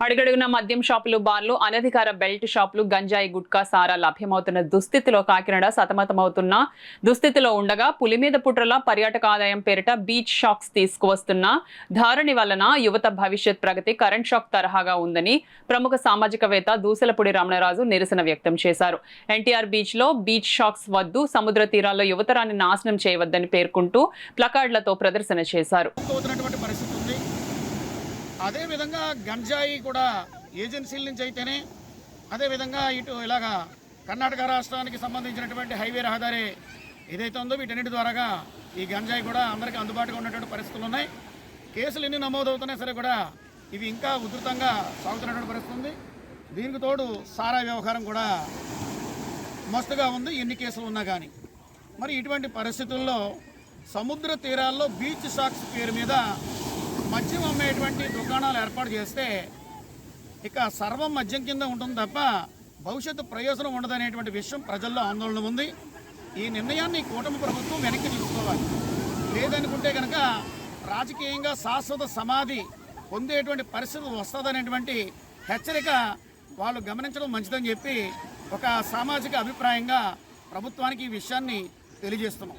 అడుగడుగున మద్యం షాపులు, బార్లు, అనధికార బెల్ట్ షాపులు, గంజాయి, గుట్కా, సారా లభ్యమవుతున్న దుస్థితిలో కాకినాడ సతమతమవుతున్న దుస్థితిలో ఉండగా పులి మీద పుట్రల పర్యాటక ఆదాయం పేరిట బీచ్ షాక్స్ తీసుకువస్తున్న ధారణి వలన యువత భవిష్యత్ ప్రగతి కరెంట్ షాక్ తరహాగా ఉందని ప్రముఖ సామాజికవేత్త దూసలపూడి రమణరాజు నిరసన వ్యక్తం చేశారు. ఎన్టీఆర్ బీచ్ లో బీచ్ షాక్స్ వద్దు, సముద్ర తీరాల్లో యువతరాన్ని నాశనం చేయవద్దని పేర్కొంటూ ప్లకార్డులతో ప్రదర్శన చేశారు. అదేవిధంగా గంజాయి కూడా ఏజెన్సీల నుంచి అయితేనే, అదేవిధంగా ఇటు ఇలాగా కర్ణాటక రాష్ట్రానికి సంబంధించినటువంటి హైవే రహదారి ఏదైతే ఉందో వీటన్నిటి ద్వారాగా ఈ గంజాయి కూడా అందరికీ అందుబాటులో ఉన్నటువంటి పరిస్థితులు ఉన్నాయి. కేసులు ఎన్ని నమోదవుతున్నా సరే కూడా ఇవి ఇంకా ఉధృతంగా సాగుతున్నటువంటి పరిస్థితి ఉంది. దీనికి తోడు సారా వ్యవహారం కూడా మస్తుగా ఉంది, ఎన్ని కేసులు ఉన్నా కానీ. మరి ఇటువంటి పరిస్థితుల్లో సముద్ర తీరాల్లో బీచ్ షాక్స్ పేరు మీద మద్యం అమ్మేటువంటి దుకాణాలు ఏర్పాటు చేస్తే ఇక సర్వం మద్యం కింద ఉంటుంది తప్ప భవిష్యత్తు ప్రయోజనం ఉండదనేటువంటి విషయం ప్రజల్లో ఆందోళన ఉంది. ఈ నిర్ణయాన్ని కూటమి ప్రభుత్వం వెనక్కి తీసుకోవాలి. లేదనుకుంటే కనుక రాజకీయంగా శాశ్వత సమాధి పొందేటువంటి పరిస్థితి వస్తుందనేటువంటి హెచ్చరిక వాళ్ళు గమనించడం మంచిదని చెప్పి ఒక సామాజిక అభిప్రాయంగా ప్రభుత్వానికి ఈ విషయాన్ని తెలియజేస్తున్నాం.